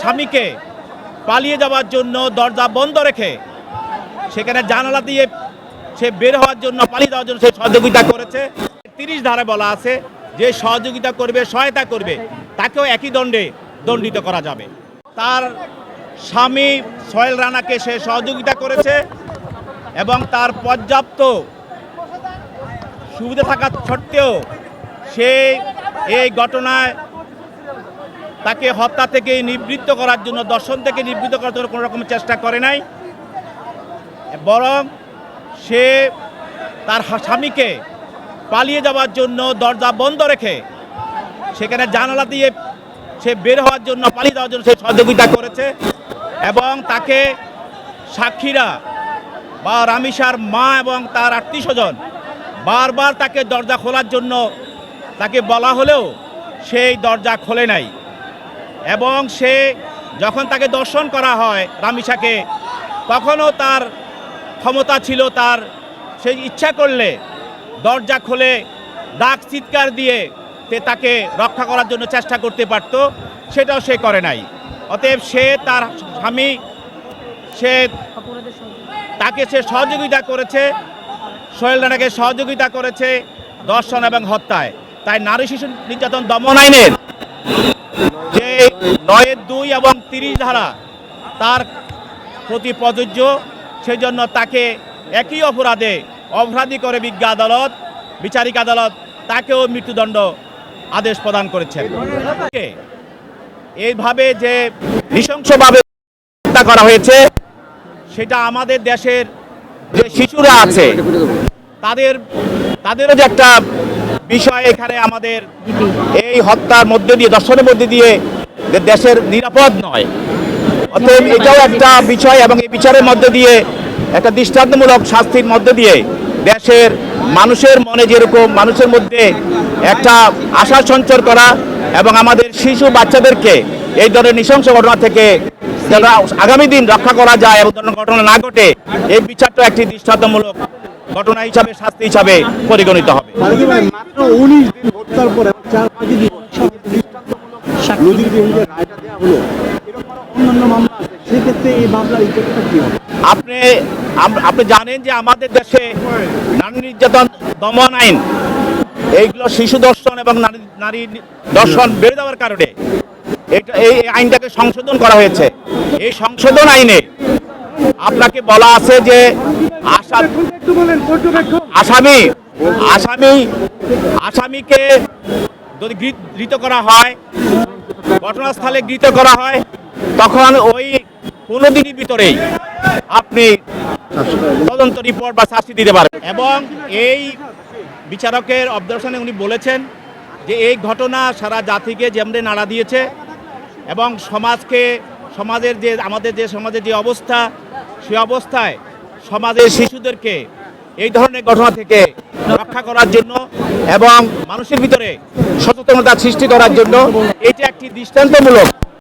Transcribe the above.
স্বামীকে পালিয়ে যাওয়ার জন্য দরজা বন্ধ রেখে সেখানে জানালা দিয়ে সে বের হওয়ার জন্য পালিয়ে যাওয়ার জন্য সে সহযোগিতা করেছে। 30 ধারায় বলা আছে যে সহযোগিতা করবে, সহায়তা করবে, তাকেও একই দণ্ডে দণ্ডিত করা যাবে। তার স্বামী সোহেল রানাকে সে সহযোগিতা করেছে এবং তার পর্যাপ্ত সুবিধা থাকা সত্ত্বেও সে এই ঘটনায় তাকে হত্যা থেকে নিবৃত্ত করার জন্য, দর্শন থেকে নিবৃত্ত করার জন্য কোনো রকম চেষ্টা করে নাই, বরং সে তার স্বামীকে পালিয়ে যাওয়ার জন্য দরজা বন্ধ রেখে সেখানে জানালা দিয়ে সে বের হওয়ার জন্য, পালিয়ে যাওয়ার জন্য সে সহযোগিতা করেছে এবং তাকে সাক্ষীরা বা রামিসার মা এবং তার আত্মীয়স্বজন বারবার তাকে দরজা খোলার জন্য তাকে বলা হলেও সেই দরজা খোলে নাই এবং সে যখন তাকে দর্শন করা হয় রামিসাকে, তখনও তার ক্ষমতা ছিল, তার সে ইচ্ছা করলে দরজা খুলে ডাক চিৎকার দিয়ে তাকে রক্ষা করার জন্য চেষ্টা করতে পারত, সেটাও সে করে নাই। অতএব সে তার স্বামী তাকে সহযোগিতা করেছে, সোহেল রানাকে সহযোগিতা করেছে দর্শন এবং হত্যায়। তাই নারী শিশু নির্যাতন দমন আইনের যে 9(2) এবং 30 ধারা তার প্রতি প্রযোজ্য, সেজন্য তাকে একই অপরাধী করে বিচারিক আদালত তাকেও মৃত্যুদণ্ড আদেশ প্রদান করেছেন। এইভাবে যে নৃশংসভাবে হত্যা করা হয়েছে, সেটা আমাদের দেশের যে শিশুরা আছে তাদেরও যে একটা বিষয় এখানে আমাদের এই হত্যার মধ্যে দিয়ে, দর্শনের মধ্যে দিয়ে দেশের নিরাপদ নয়। অতএব এটাও একটা বিষয় এবং এই বিচারের মধ্যে দিয়ে একটা দৃষ্টান্তমূলক শাস্তির মধ্যে দিয়ে দেশের মানুষের মনে যেরকম মানুষের মধ্যে একটা আশা সঞ্চার করা এবং আমাদের শিশু বাচ্চাদেরকে এই ধরনের নৃশংস ঘটনা থেকে যেন আগামী দিন রক্ষা করা যায় এবং ধরনের ঘটনা না ঘটে, এই বিচারটা একটি দৃষ্টান্তমূলক ঘটনা হিসাবে, শাস্তি হিসাবে পরিগণিত হবে। মাত্র 19 দিন হত্যার পরে 4-5 দিন আপনি জানেন যে আমাদের দেশে নারী নির্যাতন দমন আইন, এইগুলো শিশু দর্শন এবং নারী দর্শন বেড়ে যাওয়ার কারণে এই আইনটাকে সংশোধন করা হয়েছে। এই সংশোধন আইনে আপনাকে বলা আছে যে আসামিকে যদি গৃহীত করা হয়, ঘটনাস্থলে গৃহীত করা হয়, তখন ওই 15 দিনের ভিতরেই আপনি তদন্ত রিপোর্ট বা শাস্তি দিতে পারেন। এবং এই বিচারকের অবজারভেশনে উনি বলেছেন যে এই ঘটনা সারা জাতিকে যেমনি নাড়া দিয়েছে এবং আমাদের সমাজের যে অবস্থা, সেই অবস্থায় সমাজের শিশুদেরকে এই ধরনের ঘটনা থেকে রক্ষা করার জন্য এবং মানুষের ভিতরে সচেতনতা সৃষ্টি করার জন্য এটা একটি দৃষ্টান্তমূলক